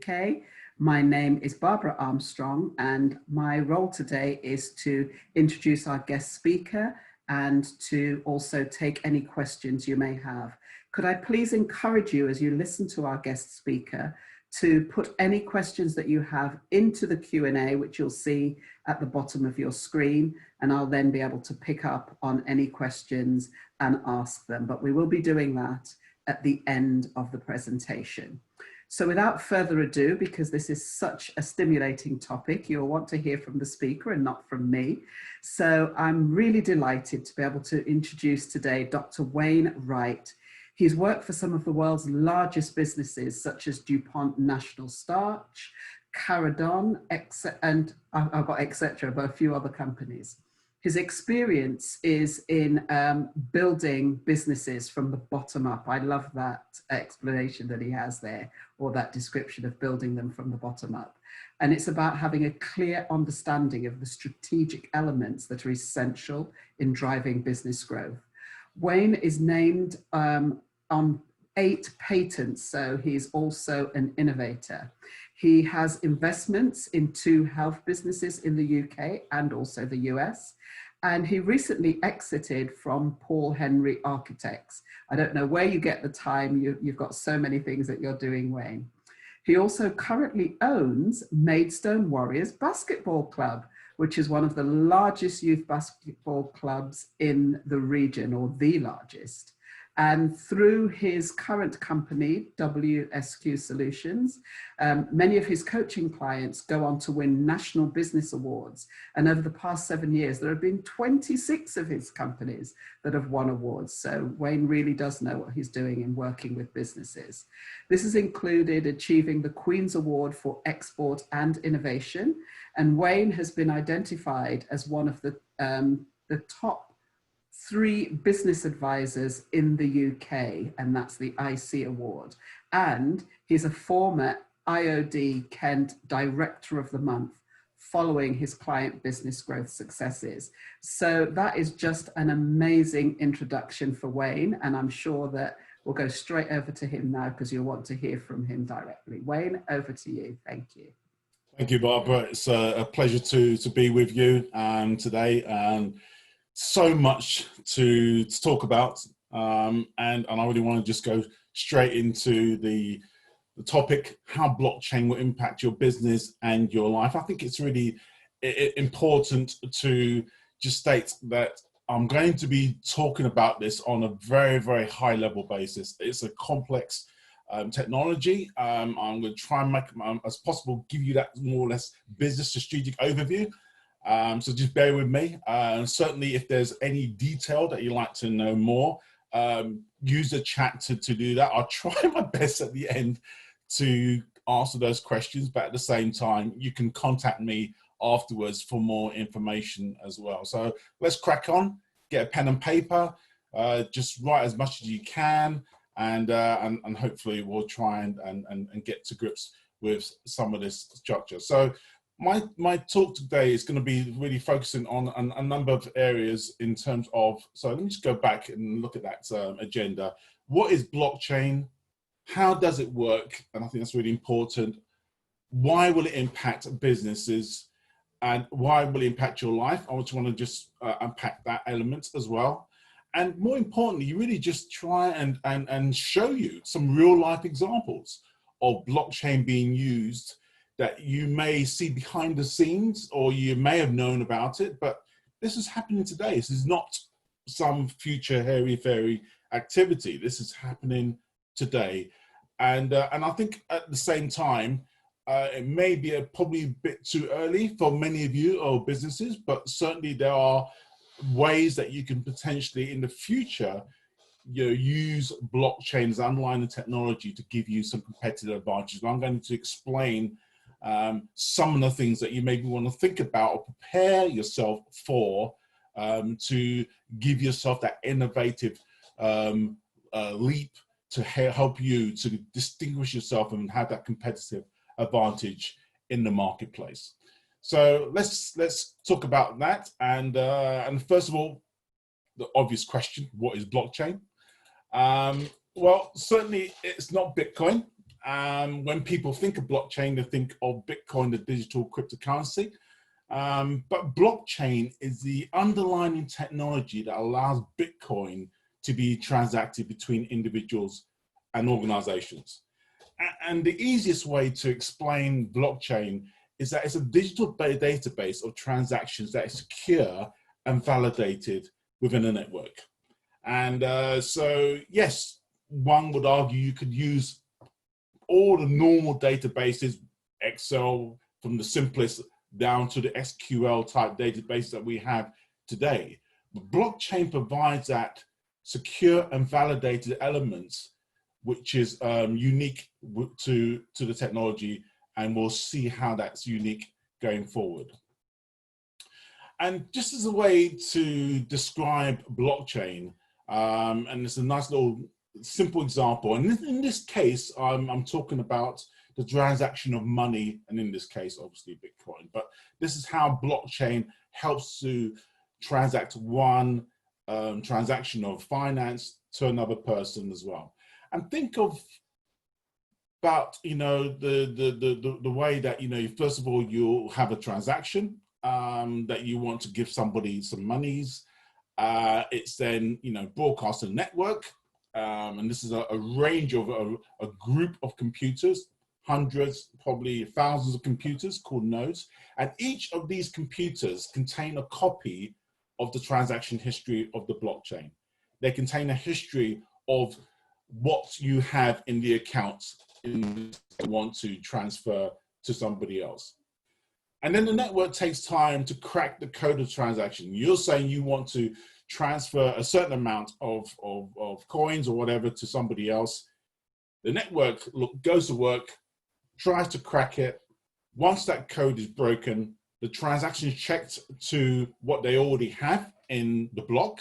UK. My name is Barbara Armstrong, and my role today is to introduce our guest speaker and to also take any questions you may have. Could I please encourage you, as you listen to our guest speaker, to put any questions that you have into the Q&A, which you'll see at the bottom of your screen, and I'll then be able to pick up on any questions and ask them. But we will be doing that at the end of the presentation. So without further ado, because this is such a stimulating topic, you'll want to hear from the speaker and not from me. So I'm really delighted to be able to introduce today Dr. Wayne Wright. He's worked for some of the world's largest businesses, such as DuPont National Starch, Caradon, and I've got etc., but a few other companies. His experience is in building businesses from the bottom up. I love that explanation that he has there, or that description of building them from the bottom up. And it's about having a clear understanding of the strategic elements that are essential in driving business growth. Wayne is named on 8 patents, so he's also an innovator. He has investments in 2 health businesses in the UK and also the US. And he recently exited from Paul Henry Architects. I don't know where you get the time. You've got so many things that you're doing, Wayne. He also currently owns Maidstone Warriors Basketball Club, which is one of the largest youth basketball clubs in the region, or the largest. And through his current company, WSQ Solutions, many of his coaching clients go on to win national business awards. And over the past 7 years, there have been 26 of his companies that have won awards. So Wayne really does know what he's doing in working with businesses. This has included achieving the Queen's Award for Export and Innovation. And Wayne has been identified as one of the top 3 business advisors in the UK, and that's the IC Award. And he's a former IOD Kent Director of the Month, following his client business growth successes. So that is just an amazing introduction for Wayne, and I'm sure that we'll go straight over to him now because you'll want to hear from him directly. Wayne, over to you. Thank you. Thank you, Barbara. It's a pleasure to be with you today. So much to talk about, and I really want to just go straight into the topic, how blockchain will impact your business and your life. I think it's really important to just state that I'm going to be talking about this on a very, very high level basis. It's a complex technology. I'm going to try and make as possible, give you that more or less business strategic overview. So just bear with me. Certainly if there's any detail that you'd like to know more, use the chat to do that. I'll try my best at the end to answer those questions, but at the same time, you can contact me afterwards for more information as well. So let's crack on, get a pen and paper, just write as much as you can, and hopefully we'll try and get to grips with some of this structure. So my talk today is going to be really focusing on a number of areas in terms of, so let me just go back and look at that agenda. What is blockchain? How does it work? And I think that's really important. Why will it impact businesses? And why will it impact your life? I just want to just unpack that element as well. And more importantly, you really just try and show you some real life examples of blockchain being used that you may see behind the scenes, or you may have known about it, but this is happening today. This is not some future hairy-fairy activity. This is happening today. And I think at the same time, it may be probably a bit too early for many of you or businesses, but certainly there are ways that you can potentially in the future use blockchain's underlying technology to give you some competitive advantages. And I'm going to explain some of the things that you maybe want to think about or prepare yourself for, to give yourself that innovative leap to help you to distinguish yourself and have that competitive advantage in the marketplace. So let's talk about that. And first of all, the obvious question: what is blockchain? Well, certainly it's not Bitcoin. when people think of blockchain, they think of Bitcoin, the digital cryptocurrency. But blockchain is the underlying technology that allows Bitcoin to be transacted between individuals and organizations. And the easiest way to explain blockchain is that it's a digital database of transactions that is secure and validated within a network. And so, yes, one would argue you could use all the normal databases, Excel, from the simplest down to the SQL type database that we have today. But blockchain provides that secure and validated elements, which is unique to the technology, and we'll see how that's unique going forward. And just as a way to describe blockchain, and it's a nice little simple example, and in this case, I'm talking about the transaction of money, and in this case, obviously Bitcoin, but this is how blockchain helps to transact one transaction of finance to another person as well. And think of about, you know, the way that, you know, first of all, you'll have a transaction that you want to give somebody some monies. It's then, you know, broadcast a network. And this is a range of a group of computers, hundreds, probably thousands of computers called nodes. And each of these computers contain a copy of the transaction history of the blockchain. They contain a history of what you have in the accounts you want to transfer to somebody else. And then the network takes time to crack the code of transaction. You're saying you want to transfer a certain amount of coins or whatever to somebody else. The network goes to work, tries to crack it. Once that code is broken, the transaction is checked to what they already have in the block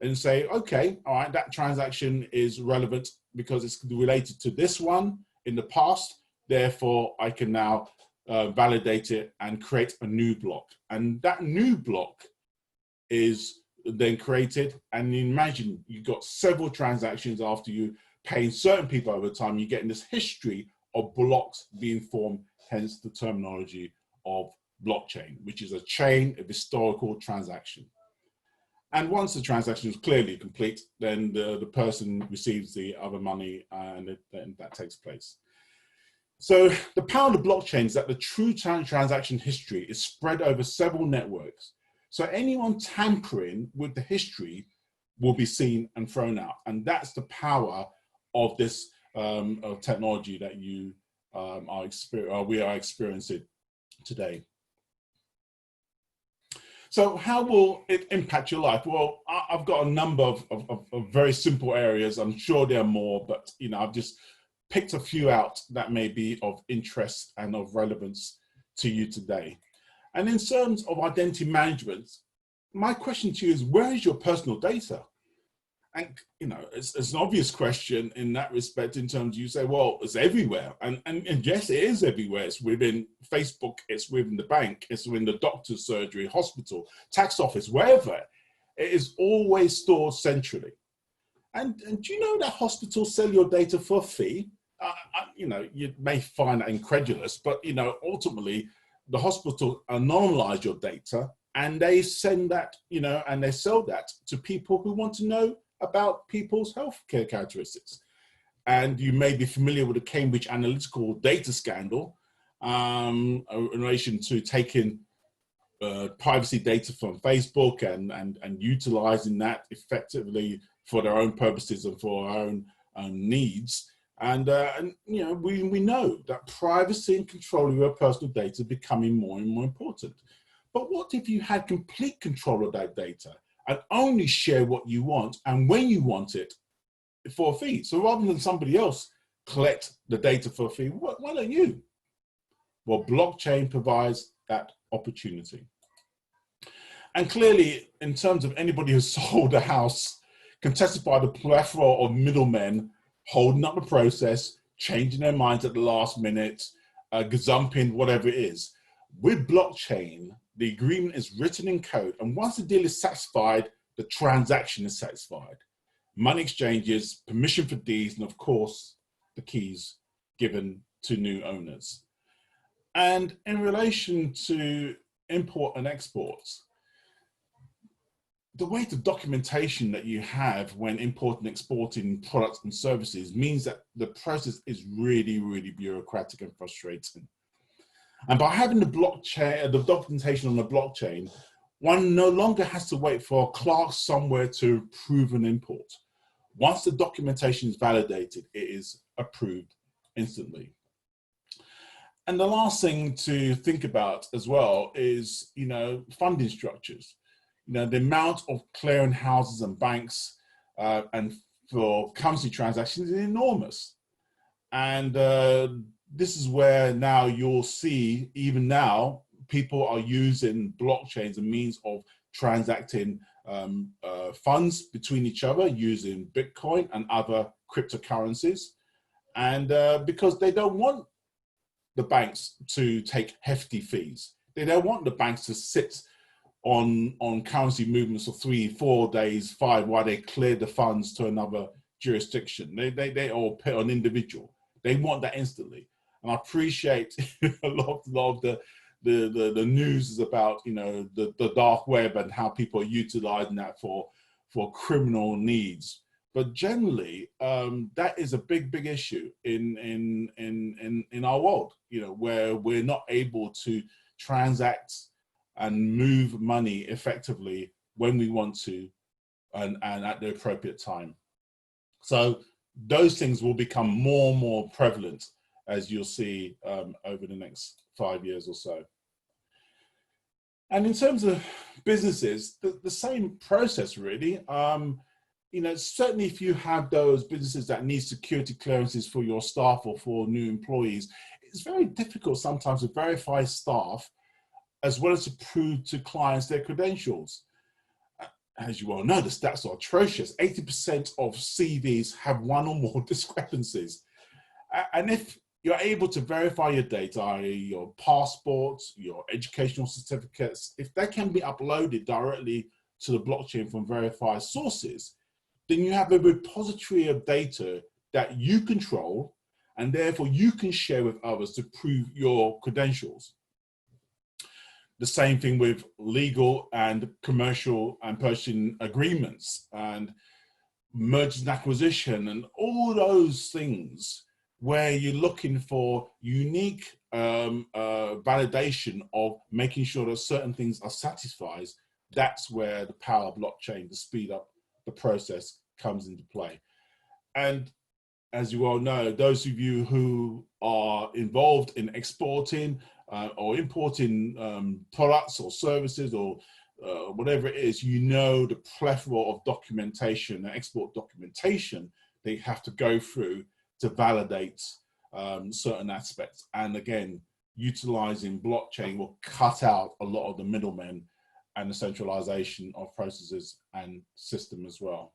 and say, okay, all right, that transaction is relevant because it's related to this one in the past. Therefore, I can now validate it and create a new block. And that new block is then created. And imagine you've got several transactions after you paying certain people over time, you're getting this history of blocks being formed, hence the terminology of blockchain, which is a chain of historical transaction. And once the transaction is clearly complete, then the person receives the other money and then that takes place. So the power of the blockchain is that the true transaction history is spread over several networks. So anyone tampering with the history will be seen and thrown out. And that's the power of this of technology that you we are experiencing today. So how will it impact your life? Well, I've got a number of very simple areas. I'm sure there are more, but you know, I've just picked a few out that may be of interest and of relevance to you today. And in terms of identity management, my question to you is, where is your personal data? And you know, it's an obvious question in that respect, in terms you say, well, it's everywhere. And yes, it is everywhere. It's within Facebook, it's within the bank, it's within the doctor's surgery, hospital, tax office, wherever. It is always stored centrally. And do you know that hospitals sell your data for a fee? You know, you may find that incredulous, but you know, ultimately, the hospital anonymize your data and they send that, you know, and they sell that to people who want to know about people's healthcare characteristics. And you may be familiar with the Cambridge Analytical data scandal in relation to taking privacy data from Facebook and utilizing that effectively for their own purposes and for our own needs. And you know, we know that privacy and control of your personal data is becoming more and more important. But what if you had complete control of that data and only share what you want and when you want it for a fee? So rather than somebody else collect the data for a fee, why don't you? Well, blockchain provides that opportunity. And clearly, in terms of anybody who's sold a house, can testify the plethora of middlemen holding up the process, changing their minds at the last minute, gazumping, whatever it is. With blockchain, the agreement is written in code, and once the deal is satisfied, the transaction is satisfied. Money exchanges, permission for deeds, and of course, the keys given to new owners. And in relation to import and exports, the way the documentation that you have when importing and exporting products and services means that the process is really, really bureaucratic and frustrating. And by having the blockchain, the documentation on the blockchain, one no longer has to wait for a clerk somewhere to approve an import. Once the documentation is validated, it is approved instantly. And the last thing to think about as well is, funding structures. The amount of clearing houses and banks and for currency transactions is enormous. And this is where now you'll see, even now, people are using blockchains as a means of transacting funds between each other using Bitcoin and other cryptocurrencies. And because they don't want the banks to take hefty fees. They don't want the banks to sit on currency movements for 3, 4 days, 5, while they clear the funds to another jurisdiction. They all pay on individual. They want that instantly. And I appreciate a lot of the news is about, the dark web and how people are utilizing that for criminal needs. But generally, that is a big issue in our world, where we're not able to transact and move money effectively when we want to and at the appropriate time. So those things will become more and more prevalent, as you'll see over the next 5 years or so. And in terms of businesses, the same process really. Certainly if you have those businesses that need security clearances for your staff or for new employees, it's very difficult sometimes to verify staff as well as to prove to clients their credentials. As you well know, the stats are atrocious. 80% of CVs have one or more discrepancies. And if you're able to verify your data, i.e. your passports, your educational certificates, if they can be uploaded directly to the blockchain from verified sources, then you have a repository of data that you control, and therefore you can share with others to prove your credentials. The same thing with legal and commercial and purchasing agreements and mergers and acquisition and all those things where you're looking for unique validation of making sure that certain things are satisfied. That's where the power of blockchain to speed up the process comes into play. And as you all know, those of you who are involved in exporting or importing products or services or whatever it is, the plethora of documentation, export documentation they have to go through to validate certain aspects. And again, utilizing blockchain will cut out a lot of the middlemen and the centralization of processes and system as well.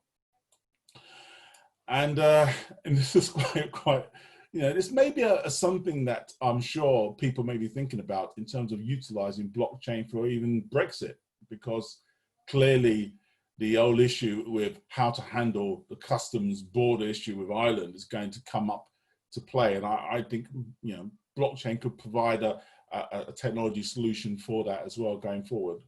And this is quite this may be something that I'm sure people may be thinking about in terms of utilizing blockchain for even Brexit, because clearly the old issue with how to handle the customs border issue with Ireland is going to come up to play. And I think, blockchain could provide a technology solution for that as well going forward.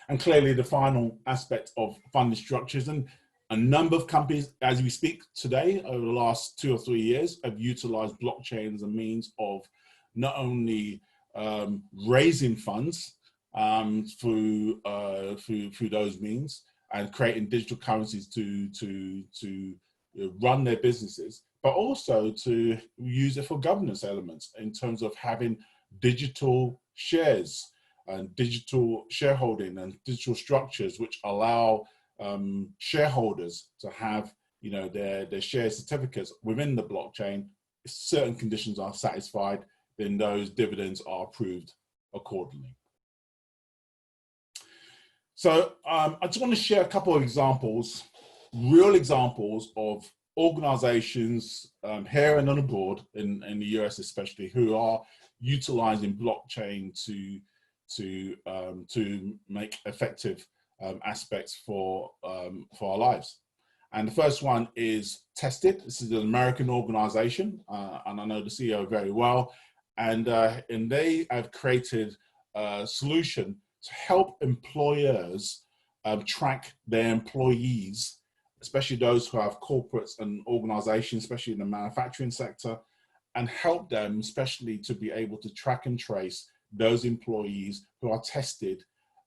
And clearly the final aspect of funding structures, and a number of companies, as we speak today, over the last 2 or 3 years, have utilized blockchain as a means of not only raising funds through those means and creating digital currencies to run their businesses, but also to use it for governance elements in terms of having digital shares and digital shareholding and digital structures which allow shareholders to have their share certificates within the blockchain. If certain conditions are satisfied, then those dividends are approved accordingly. So I just want to share a couple of examples, real examples of organizations here and on abroad, in the US especially, who are utilizing blockchain to make effective aspects for our lives. And the first one is Tested. This is an American organization, and I know the CEO very well. And they have created a solution to help employers track their employees, especially those who have corporates and organizations, especially in the manufacturing sector, and help them especially to be able to track and trace those employees who are tested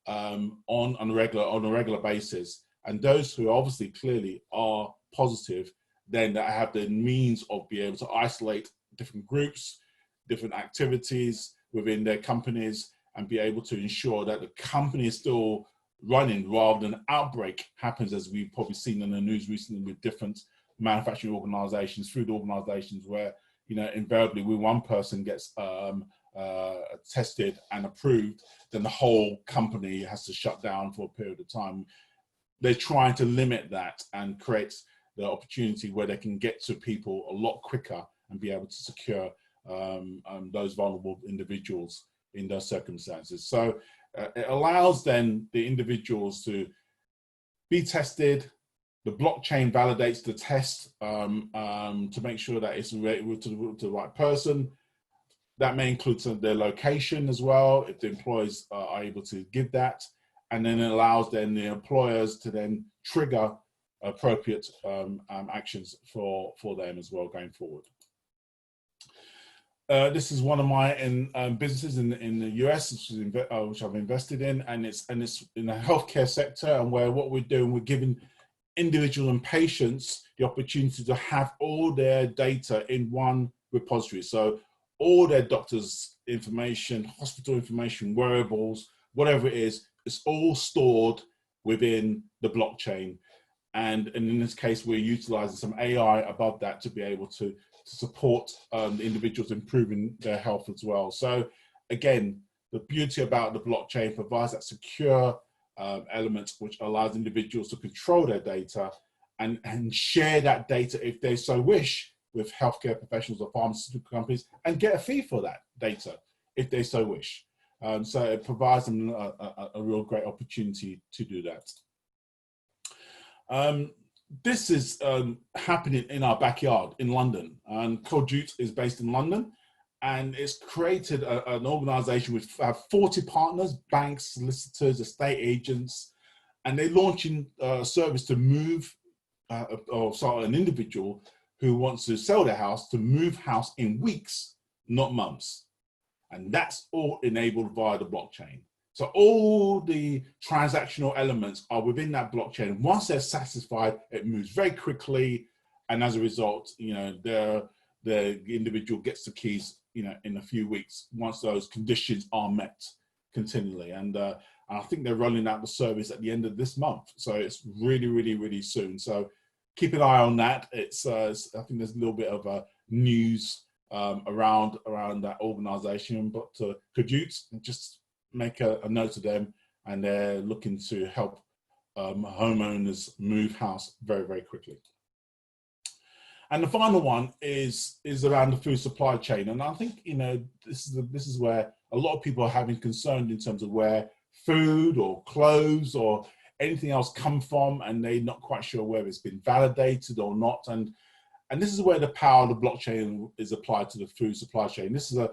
on a regular basis. And those who obviously clearly are positive, then that have the means of being able to isolate different groups, different activities within their companies, and be able to ensure that the company is still running rather than an outbreak happens, as we've probably seen in the news recently with different manufacturing organizations, food organizations, where, you know, invariably when one person gets tested and approved, then the whole company has to shut down for a period of time. They're trying to limit that and create the opportunity where they can get to people a lot quicker and be able to secure those vulnerable individuals in those circumstances. So it allows then the individuals to be tested. The blockchain validates the test to make sure that it's related to the right person. That may include their location as well, if the employees are able to give that. And then it allows then the employers to then trigger appropriate actions for them as well going forward. This is one of my businesses in the US, which I've invested in, and it's in the healthcare sector, and where what we're doing, we're giving individual and patients the opportunity to have all their data in one repository. So all their doctors' information, hospital information, wearables, whatever it is, it's all stored within the blockchain. And in this case, we're utilizing some AI above that to be able to support the individuals improving their health as well. So again, the beauty about the blockchain provides that secure element which allows individuals to control their data and share that data if they so wish with healthcare professionals or pharmaceutical companies, and get a fee for that data if they so wish. So it provides them a real great opportunity to do that. This is happening in our backyard in London, and Cojute is based in London, and it's created an organization with 40 partners, banks, solicitors, estate agents, and they're launching a service to move, an individual who wants to sell their house to move house in weeks, not months. And that's all enabled via the blockchain. So all the transactional elements are within that blockchain. Once they're satisfied, it moves very quickly. And as a result, you know, the individual gets the keys, you know, in a few weeks, once those conditions are met continually. And I think they're rolling out the service at the end of this month. So it's really, really, really soon. So keep an eye on that. I think there's a little bit of a news around that organization, but Cojute, just make a note of them, and they're looking to help homeowners move house very, very quickly. And the final one is around the food supply chain. And I think, you know, this is where a lot of people are having concern in terms of where food or clothes or anything else come from, and they're not quite sure whether it's been validated or not. And this is where the power of the blockchain is applied to the food supply chain. This is a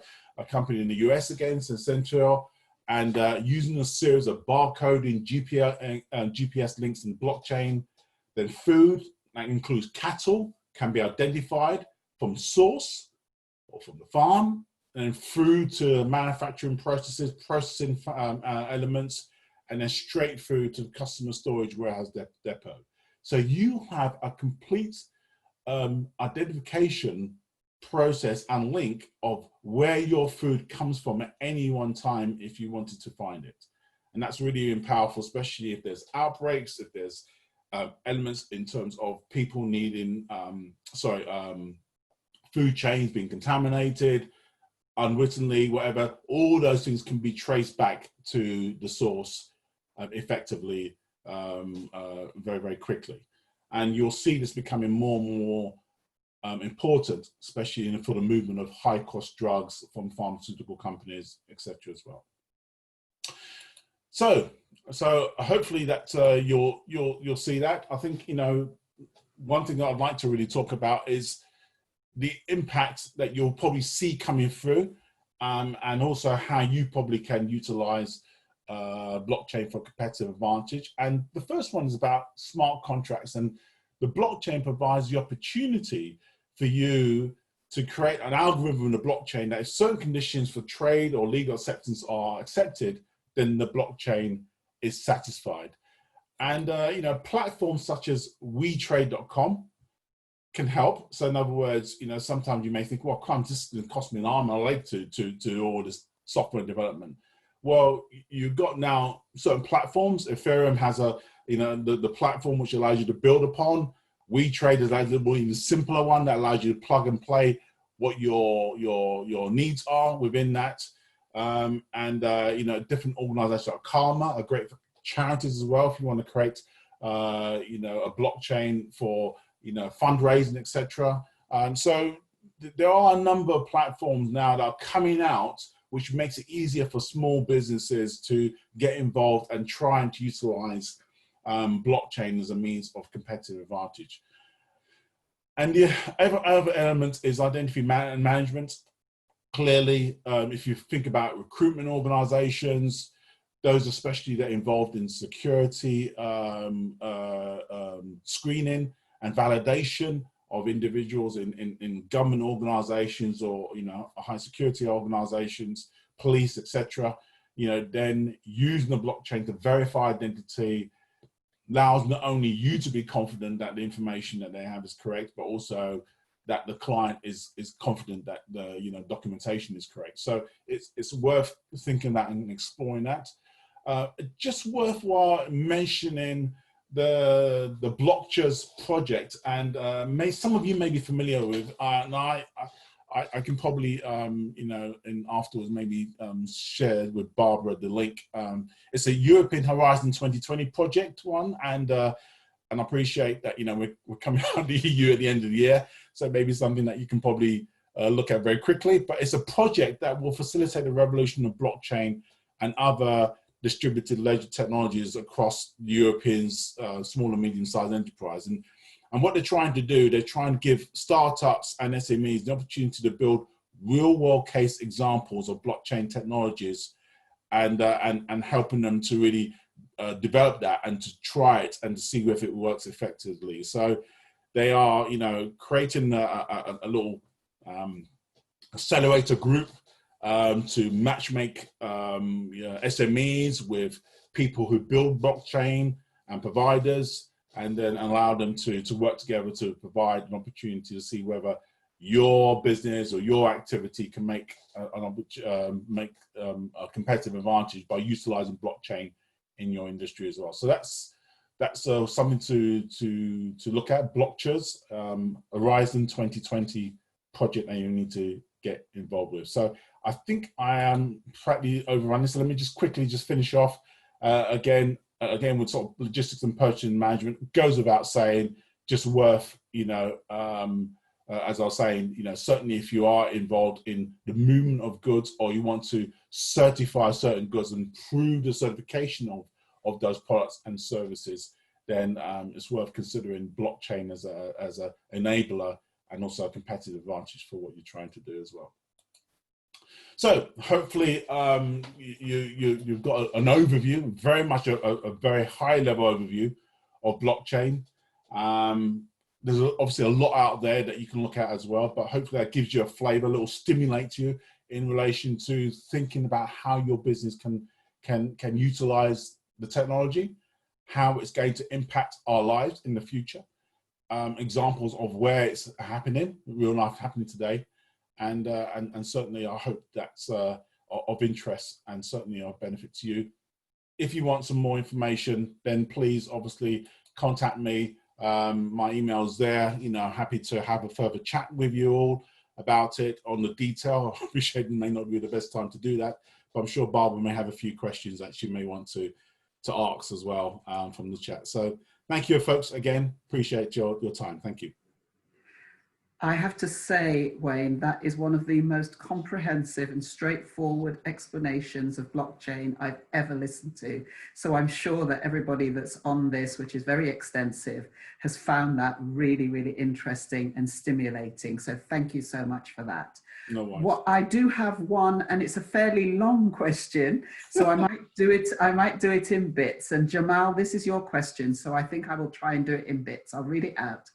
company in the US again, Central, and using a series of barcoding GPS links in blockchain. Then food, that includes cattle, can be identified from source or from the farm, and through to manufacturing processes, processing elements, and then straight through to the customer storage warehouse depot. So you have a complete identification process and link of where your food comes from at any one time if you wanted to find it. And that's really powerful, especially if there's outbreaks, if there's elements in terms of people needing, food chains being contaminated, unwittingly, whatever, all those things can be traced back to the source effectively, very, very quickly. And you'll see this becoming more and more important, especially for the movement of high-cost drugs from pharmaceutical companies, etc. as well. So hopefully that you'll see that. I think, you know, one thing that I'd like to really talk about is the impact that you'll probably see coming through, and also how you probably can utilize blockchain for competitive advantage. And the first one is about smart contracts, and the blockchain provides the opportunity for you to create an algorithm in the blockchain that if certain conditions for trade or legal acceptance are accepted, then the blockchain is satisfied. And you know, platforms such as WeTrade.com can help. So in other words, you know, sometimes you may think, well, crumbs, this is going to cost me an arm and a leg to do all this software development. Well, you've got now certain platforms. Ethereum has a, you know, the platform which allows you to build upon. WeTrade is a little even simpler one that allows you to plug and play what your needs are within that. You know, different organizations like Karma are great for charities as well. If you want to create, you know, a blockchain for, you know, fundraising, etc. So there are a number of platforms now that are coming out, which makes it easier for small businesses to get involved and trying to utilize blockchain as a means of competitive advantage. And the other element is identity management. Clearly, if you think about recruitment organizations, those especially that are involved in security, screening and validation of individuals in government organizations, or, you know, high security organizations, police, etc., you know, then using the blockchain to verify identity allows not only you to be confident that the information that they have is correct, but also that the client is confident that the, you know, documentation is correct. So it's worth thinking that and exploring that. Just worthwhile mentioning the Blockchains project, and some of you may be familiar with, and I can probably you know, and afterwards maybe share with Barbara the link. It's a European Horizon 2020 project one, and I appreciate that, you know, we're coming out of the EU at the end of the year, so maybe something that you can probably look at very quickly. But it's a project that will facilitate the revolution of blockchain and other distributed ledger technologies across Europeans, small and medium-sized enterprise. And what they're trying to do, they're trying to give startups and SMEs the opportunity to build real-world case examples of blockchain technologies, and helping them to really develop that and to try it and to see if it works effectively. So they are, you know, creating a little accelerator group to matchmake you know, SMEs with people who build blockchain and providers, and then allow them to work together to provide an opportunity to see whether your business or your activity can make a competitive advantage by utilizing blockchain in your industry as well. So that's something to look at. Blockchains, Horizon 2020 project that you need to get involved with. So I think I am practically overrunning, so let me just quickly finish off. Again with sort of logistics and purchasing management, goes without saying, just worth, you know, as I was saying, you know, certainly if you are involved in the movement of goods, or you want to certify certain goods and prove the certification of those products and services, then it's worth considering blockchain as a enabler and also a competitive advantage for what you're trying to do as well. So hopefully you've got an overview, very much a very high level overview of blockchain. There's obviously a lot out there that you can look at as well, but hopefully that gives you a flavor, a little stimulates you in relation to thinking about how your business can utilize the technology, how it's going to impact our lives in the future, examples of where it's happening, real life happening today. And certainly I hope that's of interest and certainly of benefit to you. If you want some more information, then please obviously contact me. My email's there. You know, happy to have a further chat with you all about it on the detail. I appreciate it may not be the best time to do that, but I'm sure Barbara may have a few questions that she may want to ask as well from the chat. So thank you, folks, again. Appreciate your time. Thank you. I have to say, Wayne, that is one of the most comprehensive and straightforward explanations of blockchain I've ever listened to. So I'm sure that everybody that's on this, which is very extensive, has found that really, really interesting and stimulating. So thank you so much for that. No worries. What I do have one, and it's a fairly long question, so I might do it in bits. And Jamal, this is your question, so I think I will try and do it in bits. I'll read it out.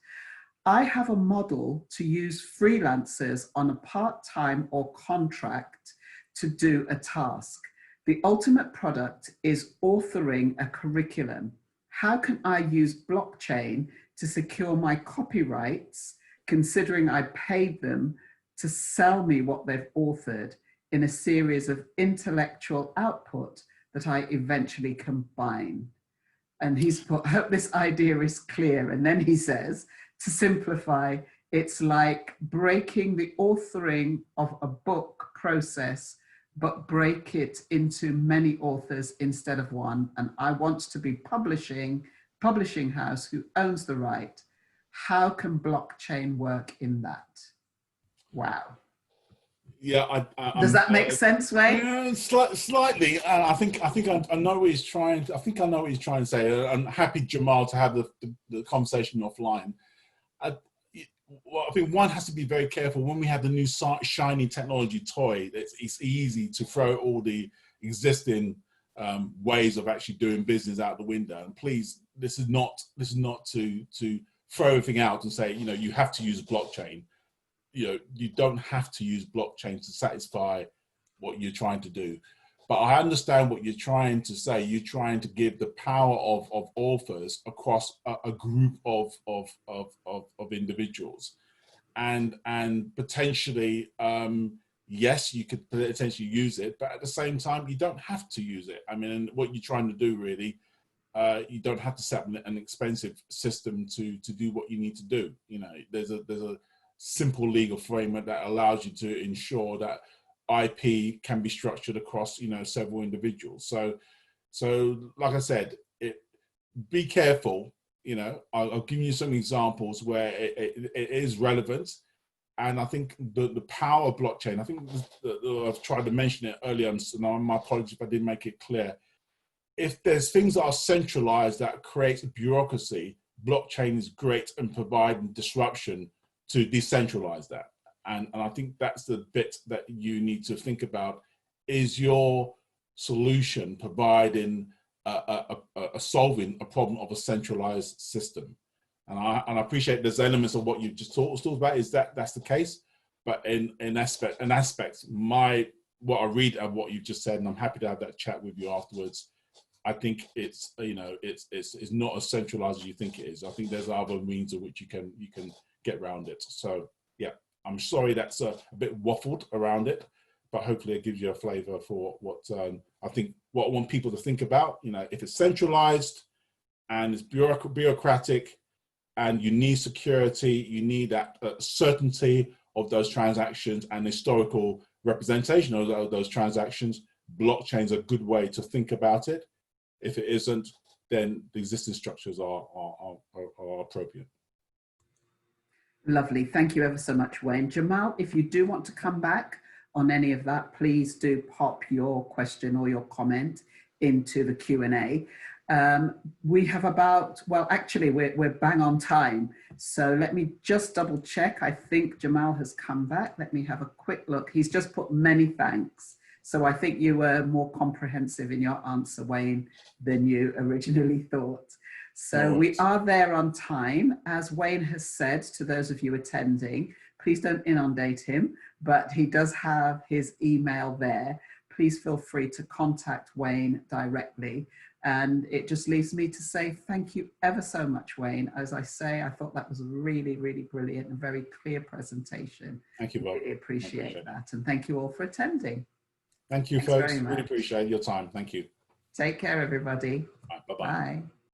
I have a model to use freelancers on a part-time or contract to do a task. The ultimate product is authoring a curriculum. How can I use blockchain to secure my copyrights, considering I paid them to sell me what they've authored in a series of intellectual output that I eventually combine? And he's put, I hope this idea is clear. And then he says, to simplify, it's like breaking the authoring of a book process, but break it into many authors instead of one. And I want to be publishing house who owns the right. How can blockchain work in that? Wow. Yeah, does that make sense, Wayne? Yeah, slightly. I think I know what he's trying. I think I know what he's trying to say. I'm happy, Jamal, to have the conversation offline. Well, I think one has to be very careful when we have the new shiny technology toy. It's easy to throw all the existing ways of actually doing business out the window. And please, this is not to throw everything out and say, you know, you have to use blockchain. You know, you don't have to use blockchain to satisfy what you're trying to do. But I understand what you're trying to say. You're trying to give the power of authors across a group of individuals, and potentially, yes, you could potentially use it, but at the same time, you don't have to use it. I mean, what you're trying to do really, you don't have to set up an expensive system to do what you need to do. You know, there's a simple legal framework that allows you to ensure that IP can be structured across, you know, several individuals. So like I said, be careful. You know, I'll give you some examples where it is relevant, and I think the power of blockchain. I think I've tried to mention it earlier, and so my apologies if I didn't make it clear. If there's things that are centralized that creates bureaucracy, blockchain is great in providing disruption to decentralize that. And I think that's the bit that you need to think about. Is your solution providing a solving a problem of a centralized system? And I appreciate there's elements of what you just talked about is that's the case, but in aspects, what I read of what you've just said, and I'm happy to have that chat with you afterwards. I think it's, you know, it's not as centralized as you think it is. I think there's other means of which you can get around it. So yeah, I'm sorry that's a bit waffled around it, but hopefully it gives you a flavor for what I think, what I want people to think about. You know, if it's centralized and it's bureaucratic and you need security, you need that certainty of those transactions and historical representation of those transactions, blockchain's a good way to think about it. If it isn't, then the existing structures are appropriate. Lovely. Thank you ever so much, Wayne. Jamal, if you do want to come back on any of that, please do pop your question or your comment into the Q&A. We have about, well, actually, we're bang on time. So let me just double check. I think Jamal has come back. Let me have a quick look. He's just put many thanks. So I think you were more comprehensive in your answer, Wayne, than you originally thought. So we are there on time. As Wayne has said to those of you attending, please don't inundate him, but he does have his email there. Please feel free to contact Wayne directly. And it just leaves me to say thank you ever so much, Wayne. As I say, I thought that was a really, really brilliant and very clear presentation. Thank you, Bob. Really appreciate that. And thank you all for attending. Thank you, folks. Really appreciate your time. Thank you. Take care, everybody. Bye-bye. Bye.